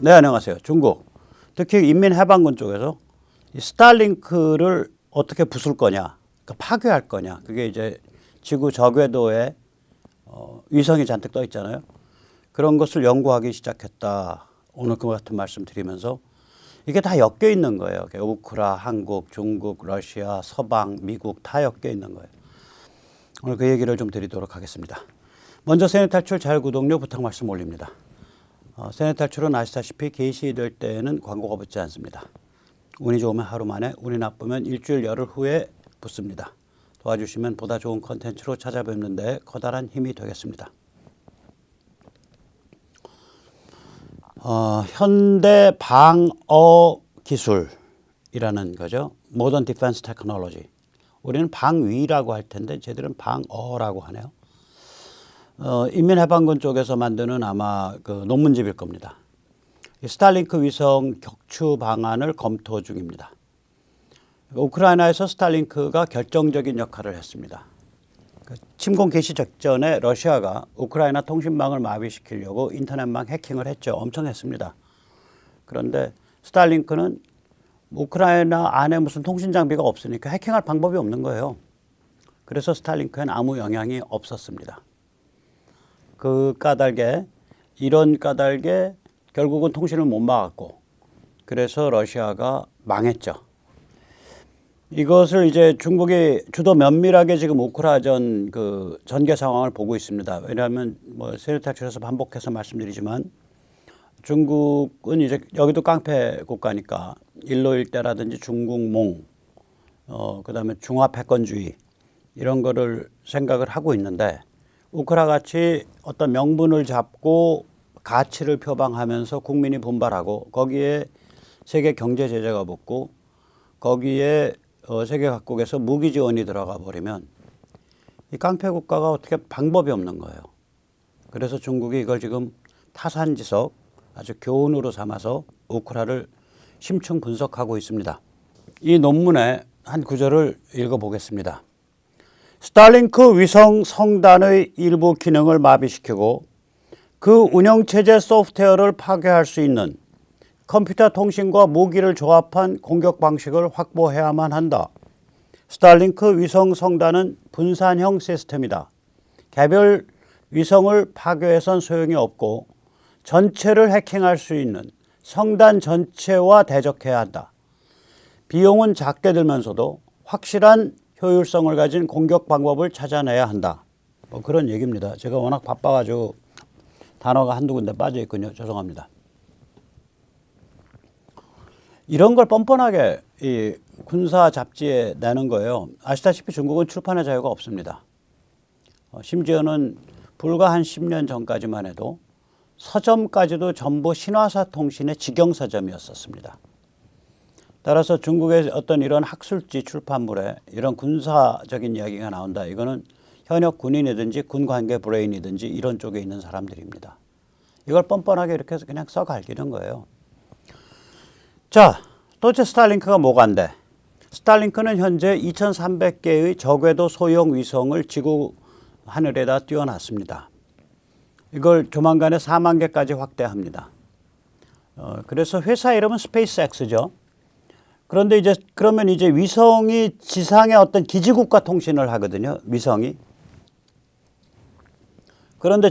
네, 안녕하세요. 중국. 특히 인민해방군 쪽에서 이 스타링크를 어떻게 부술 거냐, 그러니까 파괴할 거냐. 그게 이제 지구 저궤도에 위성이 잔뜩 떠 있잖아요. 그런 것을 연구하기 시작했다. 오늘 그 같은 말씀 드리면서 이게 다 엮여 있는 거예요. 우크라, 한국, 중국, 러시아, 서방, 미국 다 엮여 있는 거예요. 오늘 그 얘기를 좀 드리도록 하겠습니다. 먼저 세뇌탈출 자유구독료 부탁 말씀 올립니다. 세뇌탈출은 아시다시피 게시될 때에는 광고가 붙지 않습니다. 운이 좋으면 하루 만에, 운이 나쁘면 일주일 열흘 후에 붙습니다. 도와주시면 보다 좋은 컨텐츠로 찾아뵙는 데 커다란 힘이 되겠습니다. 현대 방어 기술이라는 거죠. Modern Defense Technology. 우리는 방위라고 할 텐데 쟤들은 방어라고 하네요. 인민해방군 쪽에서 만드는 아마 그 논문집일 겁니다. 스타링크 위성 격추 방안을 검토 중입니다. 우크라이나에서 스타링크가 결정적인 역할을 했습니다. 침공 개시 직전에 러시아가 우크라이나 통신망을 마비시키려고 인터넷망 해킹을 했죠. 엄청 했습니다. 그런데 스타링크는 우크라이나 안에 무슨 통신 장비가 없으니까 해킹할 방법이 없는 거예요. 그래서 스타링크엔 아무 영향이 없었습니다. 그 까닭에, 이런 까닭에 결국은 통신을 못 막았고, 그래서 러시아가 망했죠. 이것을 이제 중국이 주도 면밀하게 지금 우크라전 그 전개 상황을 보고 있습니다. 왜냐하면 뭐 세뇌탈출에서 반복해서 말씀드리지만 중국은 이제 여기도 깡패 국가니까 일로 일대라든지 중국몽, 그다음에 중화 패권주의 이런 거를 생각을 하고 있는데, 우크라 같이 어떤 명분을 잡고 가치를 표방하면서 국민이 분발하고 거기에 세계 경제 제재가 붙고 거기에 세계 각국에서 무기 지원이 들어가 버리면 이 깡패 국가가 어떻게 방법이 없는 거예요. 그래서 중국이 이걸 지금 타산지석 아주 교훈으로 삼아서 우크라를 심층 분석하고 있습니다. 이 논문의 한 구절을 읽어보겠습니다. 스타링크 위성 성단의 일부 기능을 마비시키고 그 운영체제 소프트웨어를 파괴할 수 있는 컴퓨터 통신과 무기를 조합한 공격 방식을 확보해야만 한다. 스타링크 위성 성단은 분산형 시스템이다. 개별 위성을 파괴해선 소용이 없고 전체를 해킹할 수 있는 성단 전체와 대적해야 한다. 비용은 작게 들면서도 확실한 효율성을 가진 공격 방법을 찾아내야 한다. 뭐 그런 얘기입니다. 제가 워낙 바빠가지고 단어가 한두 군데 빠져 있군요. 죄송합니다. 이런 걸 뻔뻔하게 이 군사 잡지에 내는 거예요. 아시다시피 중국은 출판의 자유가 없습니다. 심지어는 불과 한 10년 전까지만 해도 서점까지도 전부 신화사 통신의 직영서점이었었습니다. 따라서 중국의 어떤 이런 학술지 출판물에 이런 군사적인 이야기가 나온다. 이거는 현역 군인이든지 군관계 브레인이든지 이런 쪽에 있는 사람들입니다. 이걸 뻔뻔하게 이렇게 해서 그냥 써갈기는 거예요. 자, 도대체 스타링크가 뭐가 안 돼? 스타링크는 현재 2300개의 저궤도 소형 위성을 지구 하늘에다 띄워놨습니다. 이걸 조만간에 4만 개까지 확대합니다. 그래서 회사 이름은 스페이스X죠. 그런데 그러면 이제 위성이 지상의 어떤 기지국과 통신을 하거든요. 위성이. 그런데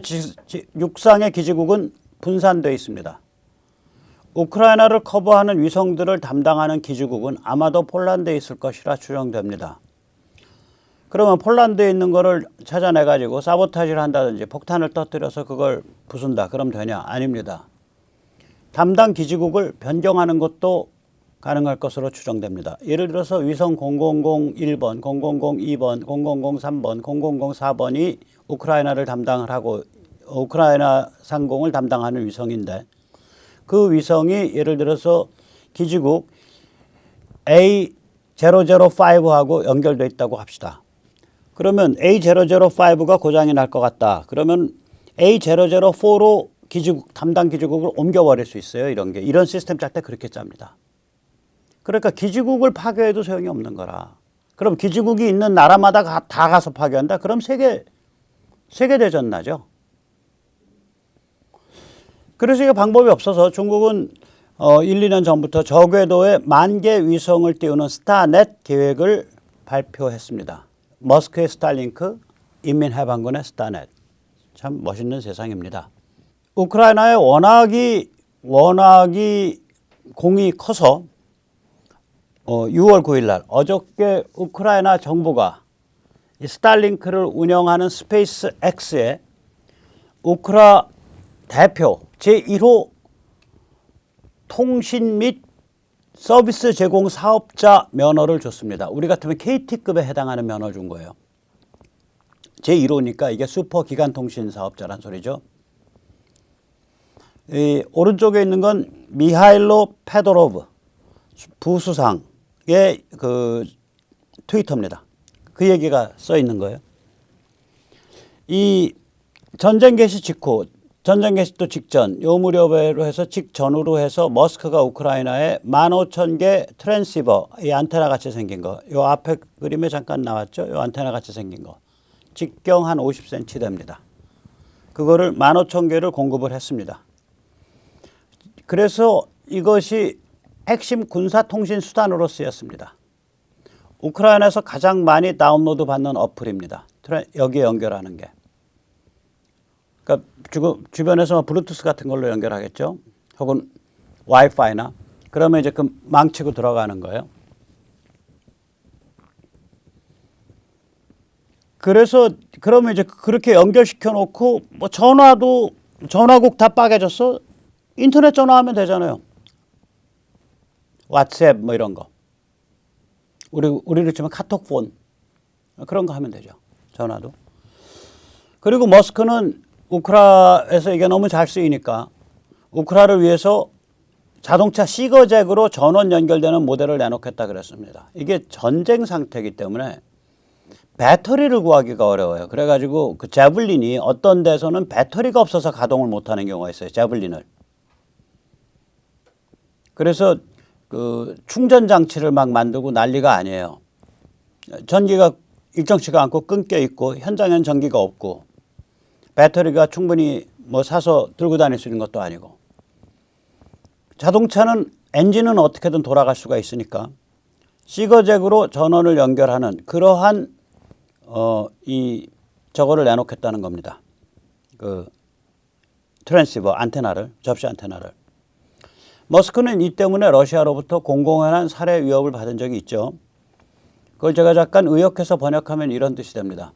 육상의 기지국은 분산되어 있습니다. 우크라이나를 커버하는 위성들을 담당하는 기지국은 아마도 폴란드에 있을 것이라 추정됩니다. 그러면 폴란드에 있는 거를 찾아내가지고 사보타지를 한다든지 폭탄을 터뜨려서 그걸 부순다. 그럼 되냐? 아닙니다. 담당 기지국을 변경하는 것도 가능할 것으로 추정됩니다. 예를 들어서 위성 0001번, 0002번, 0003번, 0004번이 우크라이나를 담당을 하고 우크라이나 상공을 담당하는 위성인데, 그 위성이 예를 들어서 기지국 A005하고 연결되어 있다고 합시다. 그러면 A005가 고장이 날 것 같다. 그러면 A004로 담당 기지국을 옮겨버릴 수 있어요. 이런 시스템 짤 때 그렇게 짭니다. 그러니까 기지국을 파괴해도 소용이 없는 거라. 그럼 기지국이 있는 나라마다 다 가서 파괴한다? 그럼 세계대전 나죠. 그래서 이게 방법이 없어서 중국은 1, 2년 전부터 저궤도에 10,000개 위성을 띄우는 스타넷 계획을 발표했습니다. 머스크의 스타링크, 인민해방군의 스타넷. 참 멋있는 세상입니다. 우크라이나에 워낙이 공이 커서 6월 9일 날 어저께 우크라이나 정부가 이 스타링크를 운영하는 스페이스 X에 우크라 대표 제1호 통신 및 서비스 제공 사업자 면허를 줬습니다. 우리 같으면 KT급에 해당하는 면허를 준 거예요. 제1호니까 이게 슈퍼 기간 통신 사업자란 소리죠. 이 오른쪽에 있는 건 미하일로 페도로브 부수상의 그 트위터입니다. 그 얘기가 써 있는 거예요. 이 전쟁 개시 직후, 전쟁 개시도 직전, 요 무렵으로 해서 직전후로 해서 머스크가 우크라이나에 15,000개 트랜시버, 이 안테나 같이 생긴 거, 요 앞에 그림에 잠깐 나왔죠? 요 안테나 같이 생긴 거. 직경 한 50cm 됩니다. 그거를 15,000개를 공급을 했습니다. 그래서 이것이 핵심 군사통신 수단으로 쓰였습니다. 우크라이나에서 가장 많이 다운로드 받는 어플입니다. 여기에 연결하는 게. 그러니까 주변에서 블루투스 같은 걸로 연결하겠죠. 혹은 와이파이나. 그러면 이제 그 망치고 들어가는 거예요. 그래서 그러면 이제 그렇게 연결시켜 놓고 뭐 전화국 다 빠개졌어. 인터넷 전화하면 되잖아요. 왓츠앱 뭐 이런 거. 우리로 치면 카톡폰 그런 거 하면 되죠. 전화도. 그리고 머스크는 우크라에서 이게 너무 잘 쓰이니까 우크라를 위해서 자동차 시거잭으로 전원 연결되는 모델을 내놓겠다 그랬습니다. 이게 전쟁 상태이기 때문에 배터리를 구하기가 어려워요. 그래가지고 그 제블린이 어떤 데서는 배터리가 없어서 가동을 못하는 경우가 있어요. 제블린을. 그래서 그 충전 장치를 막 만들고 난리가 아니에요. 전기가 일정치가 않고 끊겨 있고 현장엔 전기가 없고 배터리가 충분히 뭐 사서 들고 다닐 수 있는 것도 아니고 자동차는 엔진은 어떻게든 돌아갈 수가 있으니까 시거잭으로 전원을 연결하는 그러한 저거를 내놓겠다는 겁니다. 그 트랜시버 안테나를 접시 안테나를. 머스크는 이 때문에 러시아로부터 공공연한 살해 위협을 받은 적이 있죠. 그걸 제가 잠깐 의역해서 번역하면 이런 뜻이 됩니다.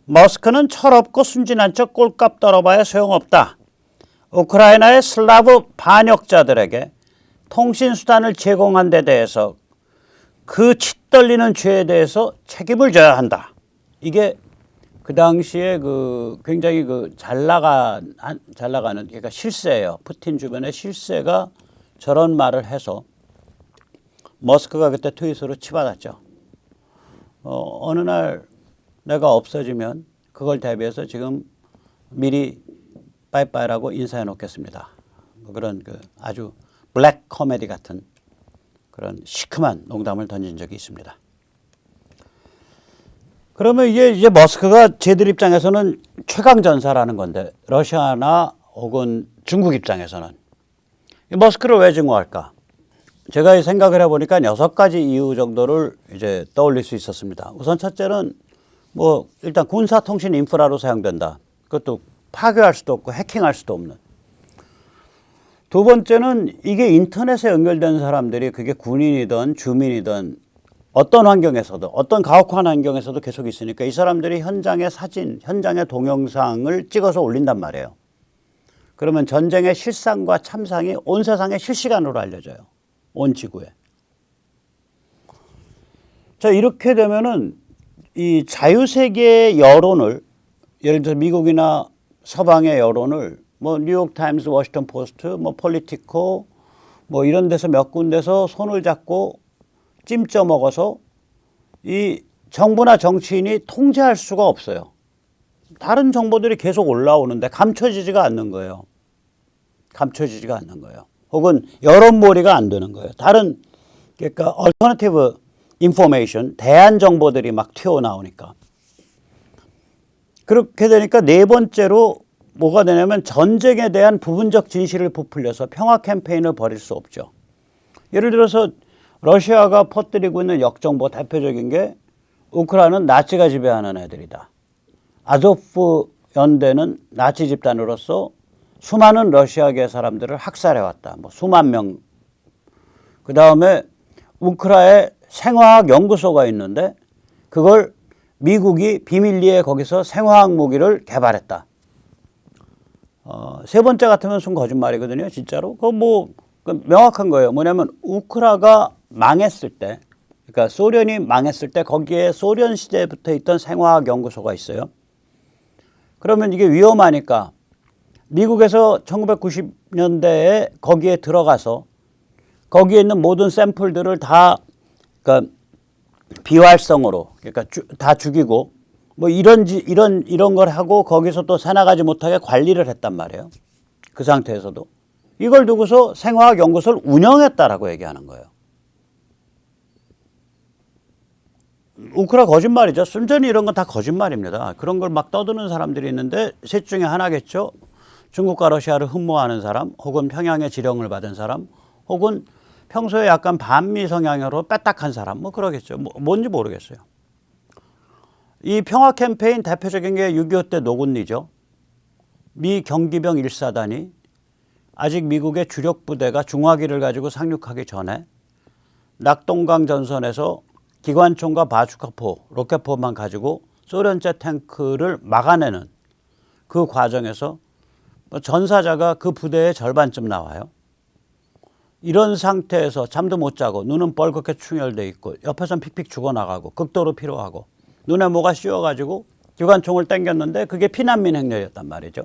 머스크는 철없고 순진한 척 꼴값 떨어봐야 소용없다. 우크라이나의 슬라브 반역자들에게 통신수단을 제공한 데 대해서 그 치떨리는 죄에 대해서 책임을 져야 한다. 이게 그 당시에 그 굉장히 그 잘 나가는 그러니까 실세예요. 푸틴 주변의 실세가 저런 말을 해서 머스크가 그때 트윗으로 치받았죠. 어느 날 내가 없어지면 그걸 대비해서 지금 미리 빠이빠이라고 인사해 놓겠습니다. 그런 그 아주 블랙 코미디 같은 그런 시큼한 농담을 던진 적이 있습니다. 그러면 이제 머스크가 쟤들 입장에서는 최강전사라는 건데 러시아나 혹은 중국 입장에서는 머스크를 왜 증오할까? 제가 생각을 해보니까 6가지 이유 정도를 이제 떠올릴 수 있었습니다. 우선 첫째는 뭐 일단 군사통신 인프라로 사용된다. 그것도 파괴할 수도 없고 해킹할 수도 없는. 두 번째는 이게 인터넷에 연결된 사람들이 그게 군인이든 주민이든 어떤 환경에서도 어떤 가혹한 환경에서도 계속 있으니까 이 사람들이 현장의 사진, 현장의 동영상을 찍어서 올린단 말이에요. 그러면 전쟁의 실상과 참상이 온 세상에 실시간으로 알려져요. 온 지구에. 자, 이렇게 되면은 이 자유세계의 여론을 예를 들어 미국이나 서방의 여론을 뭐 뉴욕타임스, 워싱턴 포스트, 뭐 폴리티코 뭐 이런 데서 몇 군데서 손을 잡고 찜쪄 먹어서 이 정부나 정치인이 통제할 수가 없어요. 다른 정보들이 계속 올라오는데 감춰지지가 않는 거예요. 감춰지지가 않는 거예요. 혹은 여론몰이가 안 되는 거예요. 다른 그러니까 alternative information, 대안 정보들이 막 튀어나오니까. 그렇게 되니까 네 번째로 뭐가 되냐면 전쟁에 대한 부분적 진실을 부풀려서 평화 캠페인을 벌일 수 없죠. 예를 들어서 러시아가 퍼뜨리고 있는 역정보 대표적인 게 우크라이나는 나치가 지배하는 애들이다. 아조프 연대는 나치 집단으로서 수많은 러시아계 사람들을 학살해왔다. 뭐 수만 명. 그 다음에 우크라이나에 생화학 연구소가 있는데 그걸 미국이 비밀리에 거기서 생화학 무기를 개발했다. 세 번째 같으면 순 거짓말이거든요. 진짜로. 그 명확한 거예요. 뭐냐면 우크라이나가 망했을 때, 그러니까 소련이 망했을 때 거기에 소련 시대부터 있던 생화학 연구소가 있어요. 그러면 이게 위험하니까 미국에서 1990년대에 거기에 들어가서 거기에 있는 모든 샘플들을 다 그러니까 비활성으로 그러니까 다 죽이고 뭐 이런 걸 하고 거기서 또 새나가지 못하게 관리를 했단 말이에요. 그 상태에서도 이걸 두고서 생화학 연구소를 운영했다라고 얘기하는 거예요. 우크라 거짓말이죠. 순전히 이런 건 다 거짓말입니다. 그런 걸 막 떠드는 사람들이 있는데 셋 중에 하나겠죠. 중국과 러시아를 흠모하는 사람, 혹은 평양의 지령을 받은 사람, 혹은 평소에 약간 반미 성향으로 빼딱한 사람, 뭐 그러겠죠. 뭔지 모르겠어요. 이 평화 캠페인 대표적인 게 6.25 때 노군리죠. 미 경기병 1사단이 아직 미국의 주력 부대가 중화기를 가지고 상륙하기 전에 낙동강 전선에서 기관총과 바주카포, 로켓포만 가지고 소련제 탱크를 막아내는 그 과정에서 전사자가 그 부대의 절반쯤 나와요. 이런 상태에서 잠도 못 자고 눈은 뻘겋게 충혈돼 있고 옆에선 픽픽 죽어나가고 극도로 피로하고 눈에 뭐가 씌워가지고 기관총을 땡겼는데 그게 피난민 행렬이었단 말이죠.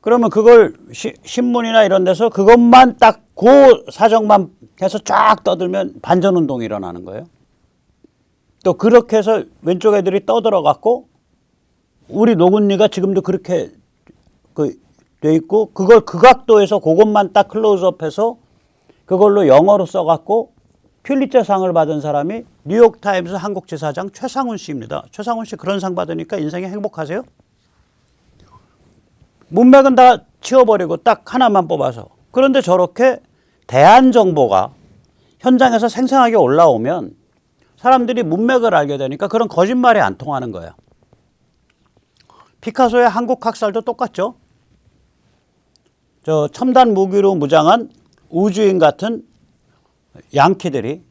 그러면 그걸 신문이나 이런 데서 그것만 딱 그 사정만 해서 쫙 떠들면 반전운동이 일어나는 거예요. 또 그렇게 해서 왼쪽 애들이 떠들어갖고 우리 노군리가 지금도 그렇게 돼 있고 그걸 그 각도에서 그것만 딱 클로즈업해서 그걸로 영어로 써갖고 퓰리처상을 받은 사람이 뉴욕타임스 한국지사장 최상훈 씨입니다. 최상훈 씨 그런 상 받으니까 인생이 행복하세요? 문맥은 다 치워버리고 딱 하나만 뽑아서. 그런데 저렇게 대한정보가 현장에서 생생하게 올라오면 사람들이 문맥을 알게 되니까 그런 거짓말이 안 통하는 거예요. 피카소의 한국 학살도 똑같죠. 저 첨단 무기로 무장한 우주인 같은 양키들이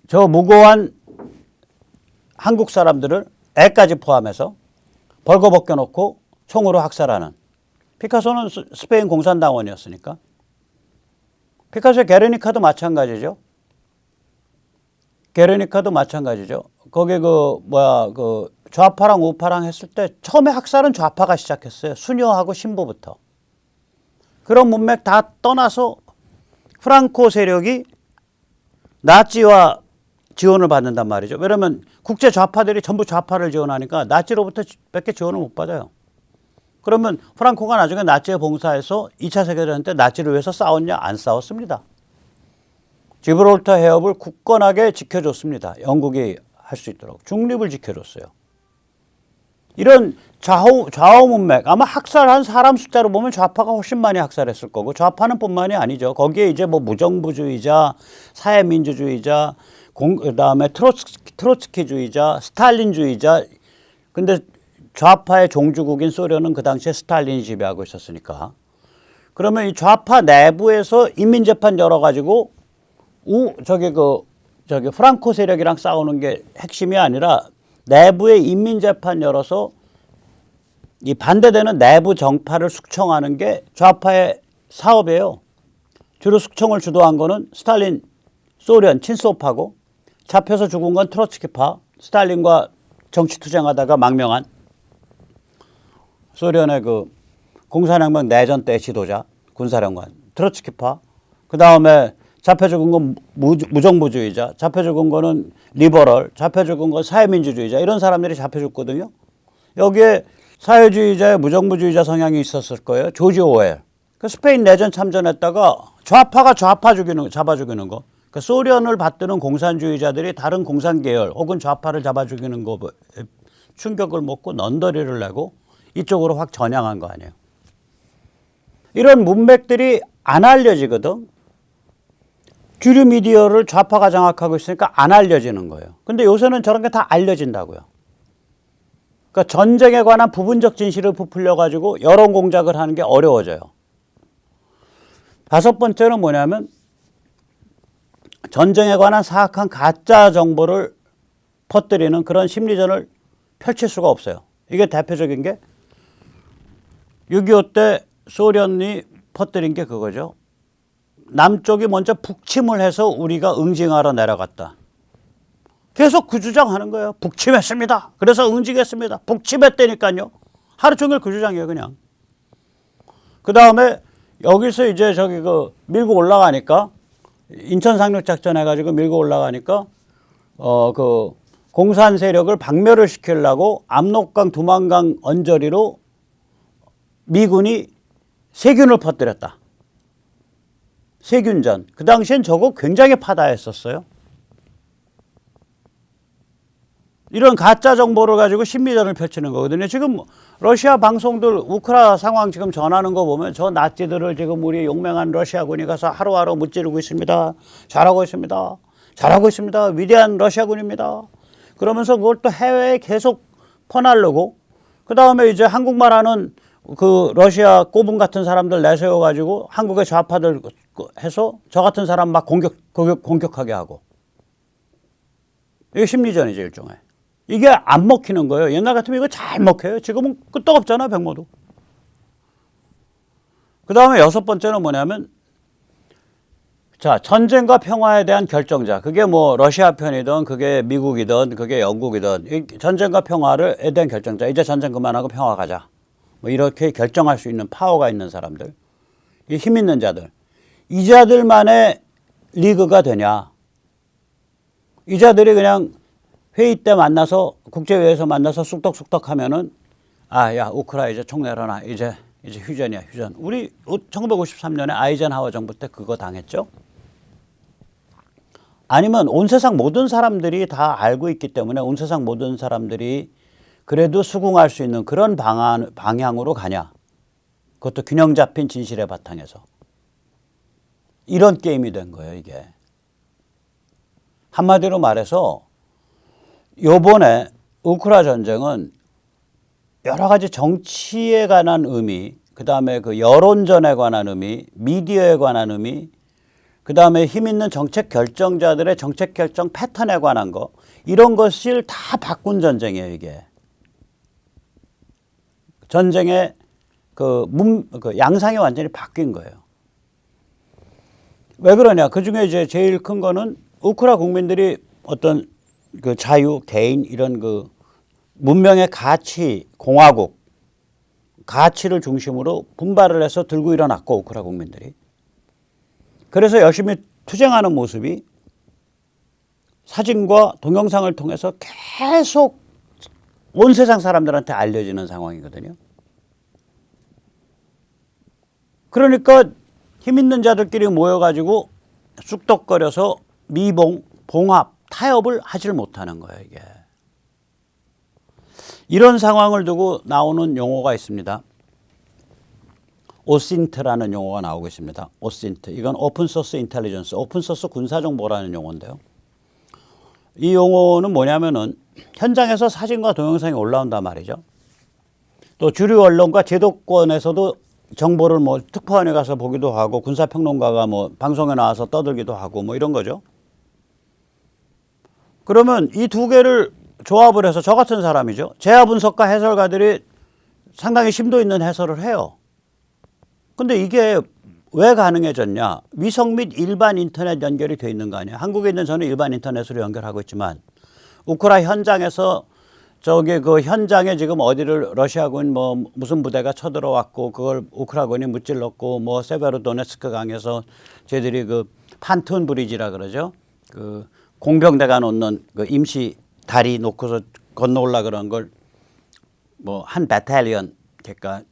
저 무고한 한국 사람들을 애까지 포함해서 벌거벗겨 놓고 총으로 학살하는. 피카소는 스페인 공산당원이었으니까. 피카소의 게르니카도 마찬가지죠. 게르니카도 마찬가지죠. 거기 그 좌파랑 우파랑 했을 때 처음에 학살은 좌파가 시작했어요. 수녀하고 신부부터. 그런 문맥 다 떠나서 프랑코 세력이 나치와 지원을 받는단 말이죠. 왜냐하면 국제 좌파들이 전부 좌파를 지원하니까 나치로부터 몇 개 지원을 못 받아요. 그러면 프랑코가 나중에 나치에 봉사해서 2차 세계대전 때 나치를 위해서 싸웠냐? 안 싸웠습니다. 지브롤터 해협을 굳건하게 지켜줬습니다. 영국이 할 수 있도록. 중립을 지켜줬어요. 이런 좌우 문맥, 아마 학살한 사람 숫자로 보면 좌파가 훨씬 많이 학살했을 거고, 좌파는 뿐만이 아니죠. 거기에 이제 뭐 무정부주의자, 사회민주주의자, 그다음에 트로츠키주의자, 스탈린주의자. 근데 좌파의 종주국인 소련은 그 당시에 스탈린이 지배하고 있었으니까. 그러면 이 좌파 내부에서 인민재판 열어가지고 저기 프랑코 세력이랑 싸우는 게 핵심이 아니라 내부의 인민재판 열어서 이 반대되는 내부 정파를 숙청하는 게 좌파의 사업이에요. 주로 숙청을 주도한 거는 스탈린, 소련, 친소파고 잡혀서 죽은 건 트로츠키파, 스탈린과 정치투쟁하다가 망명한 소련의 그 공산혁명 내전 때 지도자, 군사령관, 트로츠키파. 그 다음에 잡혀 죽은 건 무정부주의자, 잡혀 죽은 거는 리버럴, 잡혀 죽은 건 사회민주주의자, 이런 사람들이 잡혀 죽거든요. 여기에 사회주의자의 무정부주의자 성향이 있었을 거예요. 조지 오웰. 그 스페인 내전 참전했다가 좌파가 잡아 죽이는 거. 그 소련을 받드는 공산주의자들이 다른 공산계열 혹은 좌파를 잡아 죽이는 거 충격을 먹고 넌더리를 내고 이쪽으로 확 전향한 거 아니에요. 이런 문맥들이 안 알려지거든. 주류 미디어를 좌파가 장악하고 있으니까 안 알려지는 거예요. 근데 요새는 저런 게 다 알려진다고요. 그러니까 전쟁에 관한 부분적 진실을 부풀려 가지고 여론 공작을 하는 게 어려워져요. 다섯 번째는 뭐냐면 전쟁에 관한 사악한 가짜 정보를 퍼뜨리는 그런 심리전을 펼칠 수가 없어요. 이게 대표적인 게 6.25 때 소련이 퍼뜨린 게 그거죠. 남쪽이 먼저 북침을 해서 우리가 응징하러 내려갔다. 계속 그 주장하는 거예요. 북침했습니다. 그래서 응징했습니다. 북침했다니까요. 하루 종일 그 주장이에요, 그냥. 그 다음에 여기서 이제 저기 밀고 올라가니까 인천 상륙작전 해가지고 밀고 올라가니까 그 공산 세력을 박멸을 시키려고 압록강, 두만강 언저리로 미군이 세균을 퍼뜨렸다. 세균전. 그 당시엔 저거 굉장히 파다했었어요. 이런 가짜 정보를 가지고 심리전을 펼치는 거거든요. 지금 러시아 방송들 우크라 상황 지금 전하는 거 보면 저 나치들을 지금 우리 용맹한 러시아군이 가서 하루하루 무찌르고 있습니다. 잘하고 있습니다. 잘하고 있습니다. 위대한 러시아군입니다. 그러면서 그걸 또 해외에 계속 퍼나르고 그 다음에 이제 한국말 하는 그 러시아 꼬분 같은 사람들 내세워 가지고 한국의 좌파들 해서 저 같은 사람 막 공격하게 하고. 이게 심리전이죠, 일종의. 이게 안 먹히는 거예요. 옛날 같으면 이거 잘 먹혀요. 지금은 끄떡없잖아, 백모도. 그 다음에 여섯 번째는 뭐냐면, 자, 전쟁과 평화에 대한 결정자. 그게 뭐 러시아 편이든 그게 미국이든 그게 영국이든 이 전쟁과 평화에 대한 결정자. 이제 전쟁 그만하고 평화 가자. 뭐 이렇게 결정할 수 있는 파워가 있는 사람들. 이 힘 있는 자들. 이 자들만의 리그가 되냐. 이 자들이 그냥 회의 때 만나서 국제회의에서 만나서 쑥덕쑥덕 하면은 아, 야, 우크라 이제 총 내려놔. 이제 휴전이야, 휴전. 우리 1953년에 아이젠하워 정부 때 그거 당했죠. 아니면 온 세상 모든 사람들이 다 알고 있기 때문에 온 세상 모든 사람들이 그래도 수긍할 수 있는 그런 방향으로 가냐. 그것도 균형 잡힌 진실의 바탕에서. 이런 게임이 된 거예요, 이게. 한마디로 말해서 요번에 우크라 전쟁은 여러 가지 정치에 관한 의미, 그 다음에 그 여론전에 관한 의미, 미디어에 관한 의미, 그 다음에 힘 있는 정책 결정자들의 정책 결정 패턴에 관한 거, 이런 것을 다 바꾼 전쟁이에요, 이게. 전쟁의 그 양상이 완전히 바뀐 거예요. 왜 그러냐? 그 중에 이제 제일 큰 거는 우크라 국민들이 어떤 그 자유, 개인 이런 그 문명의 가치, 공화국 가치를 중심으로 분발을 해서 들고 일어났고 우크라 국민들이. 그래서 열심히 투쟁하는 모습이 사진과 동영상을 통해서 계속 온 세상 사람들한테 알려지는 상황이거든요. 그러니까 힘 있는 자들끼리 모여가지고 쑥덕거려서 미봉, 봉합, 타협을 하질 못하는 거예요, 이게. 이런 상황을 두고 나오는 용어가 있습니다. 오신트라는 용어가 나오고 있습니다. 오신트. 이건 오픈소스 인텔리전스, 오픈소스 군사정보라는 용어인데요. 이 용어는 뭐냐면은 현장에서 사진과 동영상이 올라온단 말이죠. 또 주류 언론과 제도권에서도 정보를 뭐 특파원에 가서 보기도 하고 군사평론가가 뭐 방송에 나와서 떠들기도 하고 뭐 이런 거죠. 그러면 이 두 개를 조합을 해서 저 같은 사람이죠. 재화 분석가 해설가들이 상당히 심도 있는 해설을 해요. 근데 이게 왜 가능해졌냐? 위성 및 일반 인터넷 연결이 돼 있는 거 아니에요. 한국에 있는 저는 일반 인터넷으로 연결하고 있지만 우크라 현장에서 저기 그 현장에 지금 어디를 러시아군 뭐 무슨 부대가 쳐들어왔고 그걸 우크라군이 무찔렀고 뭐 세베로도네츠크 강에서 저희들이 그 판툰 브리지라 그러죠. 그 공병대가 놓는 그 임시 다리 놓고서 건너 올라 그런 걸 뭐 한 배탈리언 그러니까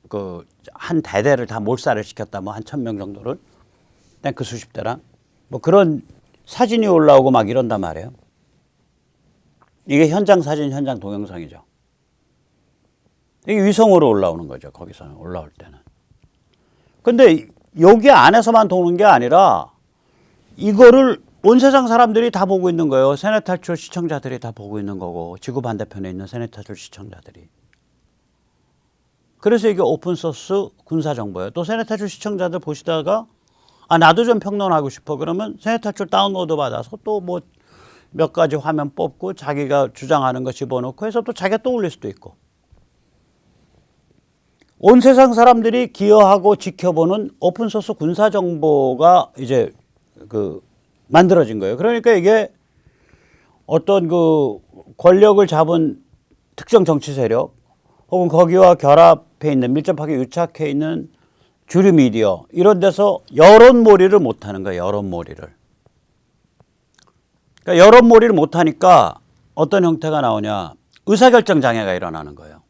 그 한 대대를 다 몰살을 시켰다 뭐 한 1000명 정도를 탱크 수십 대랑 뭐 그런 사진이 올라오고 막 이런단 말이에요. 이게 현장 사진, 현장 동영상이죠. 이게 위성으로 올라오는 거죠. 거기서 올라올 때는. 근데 여기 안에서만 도는 게 아니라 이거를 온 세상 사람들이 다 보고 있는 거예요. 세뇌 탈출 시청자들이 다 보고 있는 거고, 지구 반대편에 있는 세뇌 탈출 시청자들이. 그래서 이게 오픈소스 군사정보예요. 또 세뇌 탈출 시청자들 보시다가 나도 좀 평론하고 싶어. 그러면 세뇌 탈출 다운로드 받아서 또 뭐 몇 가지 화면 뽑고 자기가 주장하는 거 집어넣고 해서 또 자기가 또 올릴 수도 있고. 온 세상 사람들이 기여하고 지켜보는 오픈소스 군사정보가 이제 만들어진 거예요. 그러니까 이게 어떤 권력을 잡은 특정 정치 세력 혹은 거기와 결합해 있는, 밀접하게 유착해 있는 주류 미디어, 이런 데서 여론몰이를 못하는 거예요. 여론몰이를. 그러니까 여론몰이를 못하니까 어떤 형태가 나오냐. 의사결정 장애가 일어나는 거예요.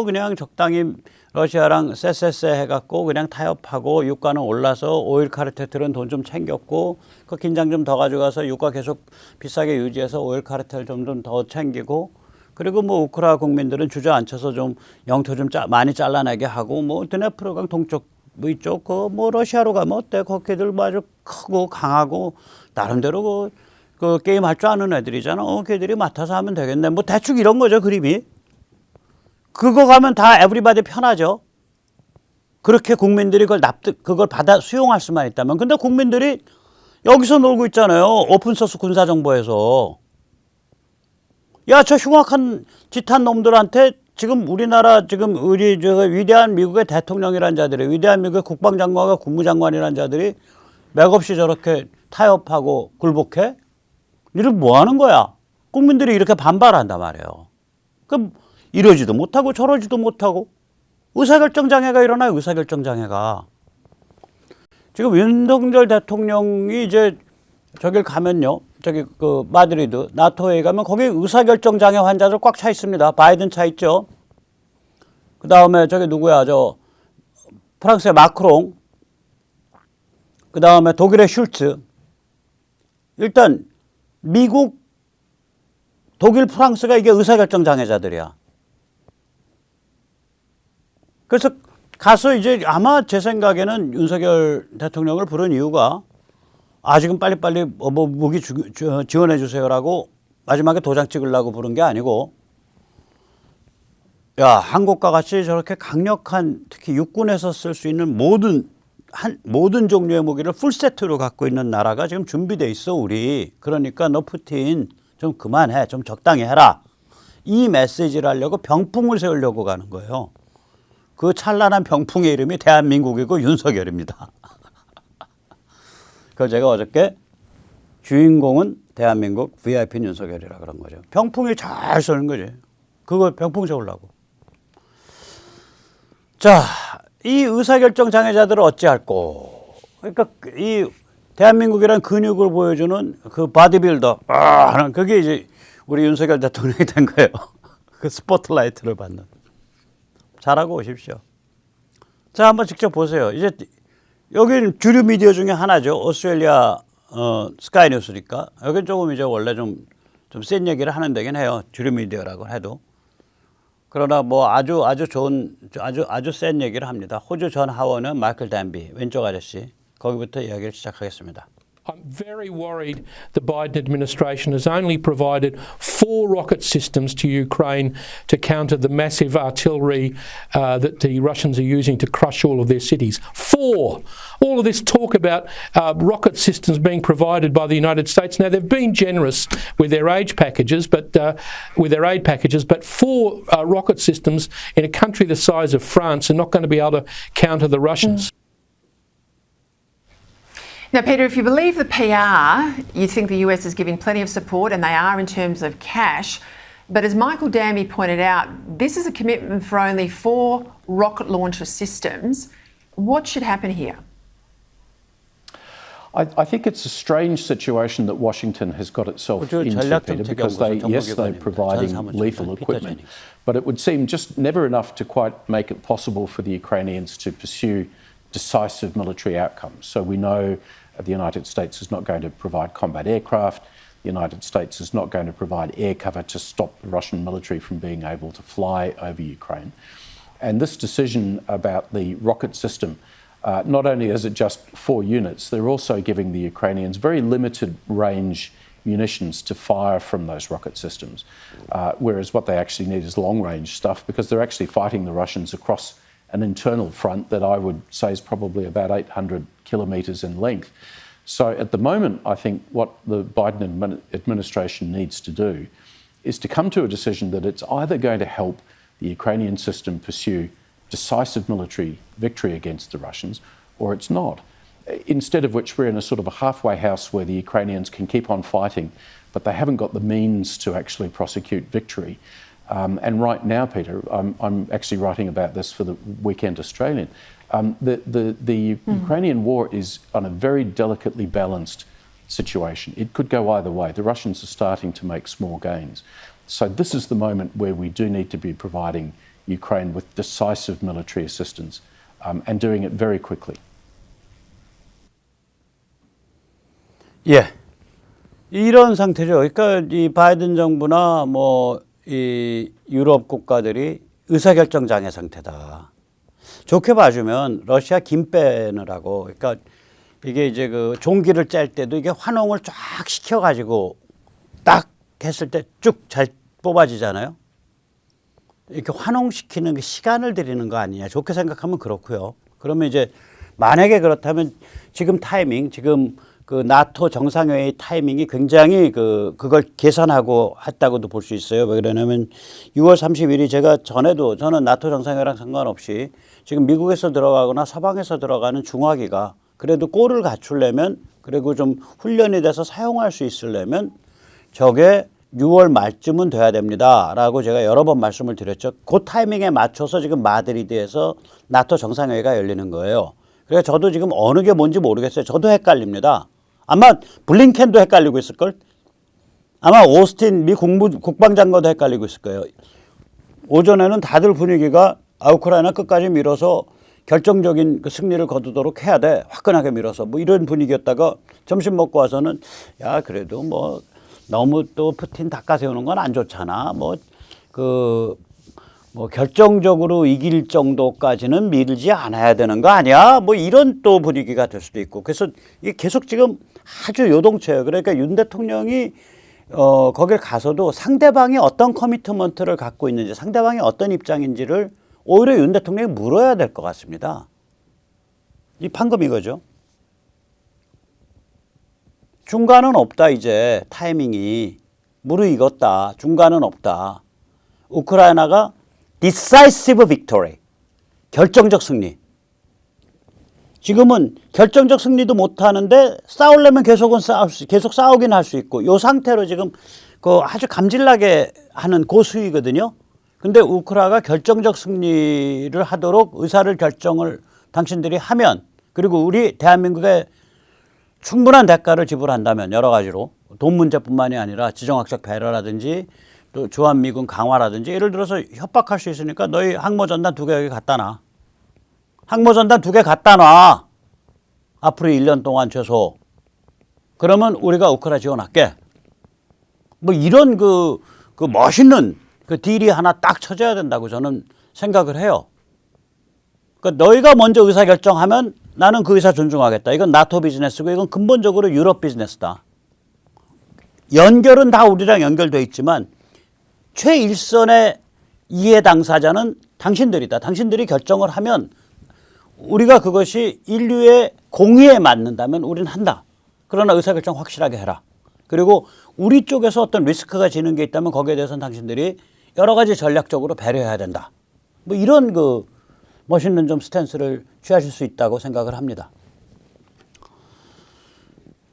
그냥 적당히 러시아랑 쎄쎄쎄 해갖고 그냥 타협하고 유가는 올라서 오일 카르텔들은 돈 좀 챙겼고 그 긴장 좀 더 가져가서 유가 계속 비싸게 유지해서 오일 카르텔 좀 더 챙기고, 그리고 뭐 우크라이나 국민들은 주저앉혀서 좀 영토 좀 많이 잘라내게 하고, 뭐 드네프르강 동쪽 뭐 이쪽 뭐 러시아로 가면 어때? 거기들 아주 크고 강하고 나름대로 그 게임 할 줄 아는 애들이잖아. 걔들이 맡아서 하면 되겠네. 뭐 대충 이런 거죠, 그림이. 그거 가면 다 에브리바디 편하죠. 그렇게 국민들이 그걸 받아 수용할 수만 있다면. 근데 국민들이 여기서 놀고 있잖아요. 오픈소스 군사정보에서. 야, 저 흉악한 짓한 놈들한테 지금 우리나라 우리 위대한 미국의 대통령이란 자들이, 위대한 미국의 국방장관과 국무장관이란 자들이 맥없이 저렇게 타협하고 굴복해? 이를 뭐 하는 거야? 국민들이 이렇게 반발한단 말이에요. 그럼 이러지도 못하고 저러지도 못하고 의사결정 장애가 일어나요. 의사결정 장애가. 지금 윤석열 대통령이 이제 저길 가면요. 마드리드 나토에 가면 거기 의사결정 장애 환자들 꽉 차 있습니다. 바이든 차 있죠. 그 다음에 누구야? 프랑스의 마크롱. 그 다음에 독일의 슐츠. 일단 미국, 독일, 프랑스가 이게 의사결정 장애자들이야. 그래서 가서 이제 아마 제 생각에는 윤석열 대통령을 부른 이유가 지금 빨리빨리 뭐 무기 지원해 주세요라고 마지막에 도장 찍으려고 부른 게 아니고, 야, 한국과 같이 저렇게 강력한, 특히 육군에서 쓸 수 있는 모든 종류의 무기를 풀세트로 갖고 있는 나라가 지금 준비돼 있어, 우리. 그러니까 너 푸틴 좀 그만해, 좀 적당히 해라. 이 메시지를 하려고 병풍을 세우려고 가는 거예요. 그 찬란한 병풍의 이름이 대한민국이고 윤석열입니다. 그래서 제가 어저께 주인공은 대한민국, VIP는 윤석열이라 그런 거죠. 병풍이 잘 쏘는 거지. 그거 병풍 세우려고. 자, 이 의사결정 장애자들을 어찌할꼬. 그러니까 이 대한민국이란 근육을 보여주는 그 바디빌더, 그게 이제 우리 윤석열 대통령이 된 거예요. 그 스포트라이트를 받는. 잘하고 오십시오. 자, 한번 직접 보세요. 이제 여기는 주류 미디어 중에 하나죠. 오스트레일리아 스카이뉴스니까. 여기 조금 이제 원래 좀 센 얘기를 하는 데긴 해요. 주류 미디어라고 해도. 그러나 뭐 아주 센 얘기를 합니다. 호주 전 하원은 마이클 댄비, 왼쪽 아저씨. 거기부터 이야기를 시작하겠습니다. I'm very worried the Biden administration has only provided 4 rocket systems to Ukraine to counter the massive artillery that the Russians are using to crush all of their cities. 4! All of this talk about rocket systems being provided by the United States. Now, they've been generous with their aid packages, but 4 rocket systems in a country the size of France are not going to be able to counter the Russians. Now, Peter, if you believe the PR, you think the US is giving plenty of support, and they are in terms of cash. But as Michael Danby pointed out, this is a commitment for only 4 rocket launcher systems. What should happen here? I think it's a strange situation that Washington has got itself into, Peter, because they're providing lethal equipment, but it would seem just never enough to quite make it possible for the Ukrainians to pursue decisive military outcomes. So we know the United States is not going to provide combat aircraft. the United States is not going to provide air cover to stop the Russian military from being able to fly over Ukraine. And this decision about the rocket system, not only is it just 4 units, they're also giving the Ukrainians very limited range munitions to fire from those rocket systems, whereas what they actually need is long-range stuff, because they're actually fighting the Russians across an internal front that I would say is probably about 800 kilometres in length. So at the moment, I think what the Biden administration needs to do is to come to a decision that it's either going to help the Ukrainian system pursue decisive military victory against the Russians, or it's not. Instead of which we're in a sort of a halfway house where the Ukrainians can keep on fighting, but they haven't got the means to actually prosecute victory. And right now, Peter, I'm actually writing about this for the Weekend Australian. The Ukrainian war is on a very delicately balanced situation. It could go either way. The Russians are starting to make small gains. So this is the moment where we do need to be providing Ukraine with decisive military assistance and doing it very quickly. 예, 이런 상태죠. 그러니까 이 바이든 정부나 뭐 이 유럽 국가들이 의사결정 장애 상태다. 좋게 봐주면 러시아 김 빼느라고, 그러니까 이게 이제 그 종기를 짤 때도 이게 환원을 쫙 시켜가지고 딱 했을 때 쭉 잘 뽑아지잖아요. 이렇게 환원시키는 게 시간을 들이는 거 아니냐. 좋게 생각하면 그렇고요. 그러면 이제 만약에 그렇다면 지금 타이밍, 지금 그 나토 정상회의 타이밍이 굉장히 그걸 계산하고 했다고도 볼 수 있어요. 왜 그러냐면 6월 30일이 제가 전에도 저는 나토 정상회의랑 상관없이 지금 미국에서 들어가거나 서방에서 들어가는 중화기가 그래도 꼴을 갖추려면, 그리고 좀 훈련이 돼서 사용할 수 있으려면 저게 6월 말쯤은 돼야 됩니다 라고 제가 여러 번 말씀을 드렸죠. 그 타이밍에 맞춰서 지금 마드리드에서 나토 정상회의가 열리는 거예요. 그래서 저도 지금 어느 게 뭔지 모르겠어요. 저도 헷갈립니다. 아마 블링켄도 헷갈리고 있을걸? 아마 오스틴 미 국방장관도 헷갈리고 있을 거예요. 오전에는 다들 분위기가 우크라이나 끝까지 밀어서 결정적인 그 승리를 거두도록 해야 돼. 화끈하게 밀어서. 뭐 이런 분위기였다가 점심 먹고 와서는 야, 그래도 뭐 너무 또 푸틴 닦아세우는 건 안 좋잖아. 뭐 결정적으로 이길 정도까지는 밀지 않아야 되는 거 아니야? 뭐 이런 또 분위기가 될 수도 있고. 그래서 이게 계속 지금 아주 요동쳐요. 그러니까 윤 대통령이 거길 가서도 상대방이 어떤 커미트먼트를 갖고 있는지, 상대방이 어떤 입장인지를 오히려 윤 대통령이 물어야 될 것 같습니다. 이 방금 이거죠. 중간은 없다. 이제 타이밍이 무르익었다. 중간은 없다. 우크라이나가 decisive victory, 결정적 승리. 지금은 결정적 승리도 못하는데 싸우려면 계속 싸우긴 할 수 있고, 이 상태로 지금 그 아주 감질나게 하는 고수위거든요. 근데 우크라이나가 결정적 승리를 하도록 의사를 결정을 당신들이 하면, 그리고 우리 대한민국에 충분한 대가를 지불한다면, 여러 가지로 돈 문제뿐만이 아니라 지정학적 배려라든지 또 주한미군 강화라든지, 예를 들어서 협박할 수 있으니까 너희 항모전단 2개 여기 갖다 놔. 항모전단 2개 갖다 놔. 앞으로 1년 동안 최소. 그러면 우리가 우크라이나 지원할게. 뭐 이런 그 멋있는 그 딜이 하나 딱 쳐져야 된다고 저는 생각을 해요. 그러니까 너희가 먼저 의사결정하면 나는 그 의사 존중하겠다. 이건 나토 비즈니스고 이건 근본적으로 유럽 비즈니스다. 연결은 다 우리랑 연결돼 있지만 최일선의 이해 당사자는 당신들이다. 당신들이 결정을 하면 우리가 그것이 인류의 공의에 맞는다면 우리는 한다. 그러나 의사결정 확실하게 해라. 그리고 우리 쪽에서 어떤 리스크가 지는 게 있다면 거기에 대해서는 당신들이 여러 가지 전략적으로 배려해야 된다. 뭐 이런 그 멋있는 좀 스탠스를 취하실 수 있다고 생각을 합니다.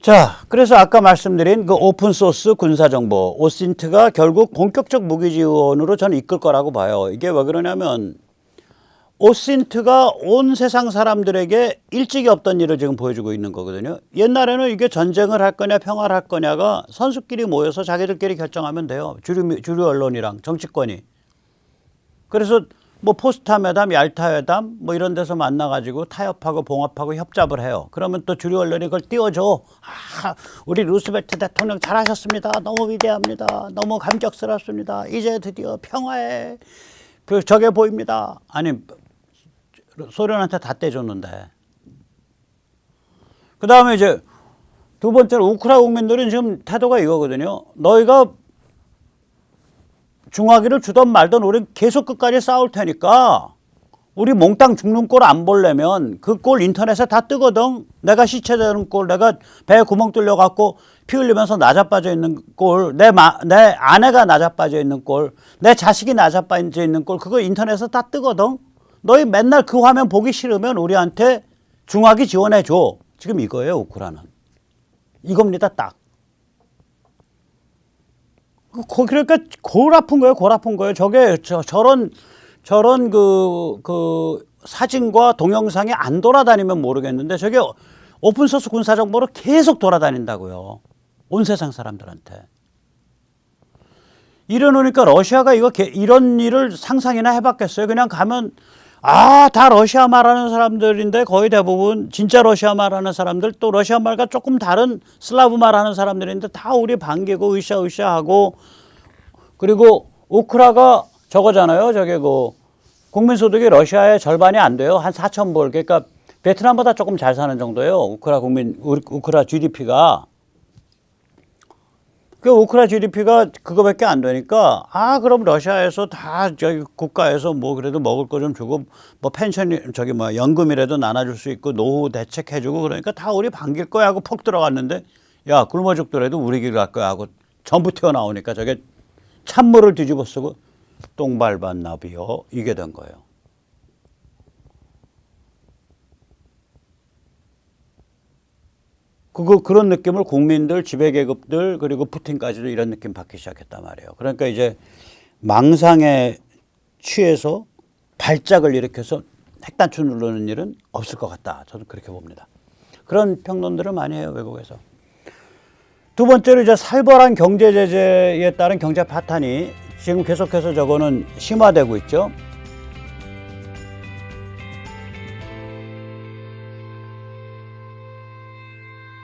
자, 그래서 아까 말씀드린 그 오픈소스 군사정보, 오신트가 결국 본격적 무기 지원으로 저는 이끌 거라고 봐요. 이게 왜 그러냐면 오신트가 온 세상 사람들에게 일찍이 없던 일을 지금 보여주고 있는 거거든요. 옛날에는 이게 전쟁을 할 거냐 평화를 할 거냐가 선수끼리 모여서 자기들끼리 결정하면 돼요. 주류 언론이랑 정치권이. 그래서 뭐 포스탄 회담, 얄타 회담 뭐 이런 데서 만나가지고 타협하고 봉합하고 협잡을 해요. 그러면 또 주류 언론이 그걸 띄워줘. 아, 우리 루스벨트 대통령 잘하셨습니다. 너무 위대합니다. 너무 감격스럽습니다. 이제 드디어 평화의 그 저게 보입니다. 아니 소련한테 다 떼줬는데. 그 다음에 이제 두 번째로 우크라이나 국민들은 지금 태도가 이거거든요. 너희가 중화기를 주던 말던 우리 계속 끝까지 싸울 테니까 우리 몽땅 죽는 꼴 안 보려면 그 꼴 인터넷에 다 뜨거든. 내가 시체 되는 꼴, 내가 배에 구멍 뚫려 갖고 피 흘리면서 나자빠져 있는 꼴, 내 아내가 나자빠져 있는 꼴, 내 자식이 나자빠져 있는 꼴, 그거 인터넷에 다 뜨거든. 너희 맨날 그 화면 보기 싫으면 우리한테 중화기 지원해 줘. 지금 이거예요, 우크라이나는. 이겁니다, 딱. 그러니까 골 아픈 거예요, 골 아픈 거예요. 저게 저런 그 사진과 동영상이 안 돌아다니면 모르겠는데 저게 오픈소스 군사 정보로 계속 돌아다닌다고요. 온 세상 사람들한테. 이러놓으니까 러시아가 이런 일을 상상이나 해봤겠어요. 그냥 가면 다 러시아 말하는 사람들인데 거의 대부분 진짜 러시아 말하는 사람들 또 러시아 말과 조금 다른 슬라브 말하는 사람들인데 다 우리 반기고 으쌰으쌰하고 그리고 우크라가 저거잖아요. 저게 그 국민소득이 러시아의 절반이 안 돼요. 한 4,000불. 그러니까 베트남보다 조금 잘 사는 정도예요. 우크라 GDP가. 그 우크라 GDP가 그거밖에 안 되니까 그럼 러시아에서 다 저기 국가에서 뭐 그래도 먹을 거 좀 주고 뭐 펜션 저기 뭐 연금이라도 나눠줄 수 있고 노후 대책해주고 그러니까 다 우리 반길 거야 하고 퍽 들어갔는데 야 굶어 죽더라도 우리 길 갈 거야 하고 전부 튀어나오니까 저게 찬물을 뒤집어 쓰고 똥 밟은 나비요 이게 된 거예요. 그런 느낌을 국민들, 지배계급들, 그리고 푸틴까지도 이런 느낌 받기 시작했단 말이에요. 그러니까 이제 망상에 취해서 발작을 일으켜서 핵단추 누르는 일은 없을 것 같다. 저는 그렇게 봅니다. 그런 평론들을 많이 해요, 외국에서. 두 번째로 이제 살벌한 경제 제재에 따른 경제 파탄이 지금 계속해서 저거는 심화되고 있죠.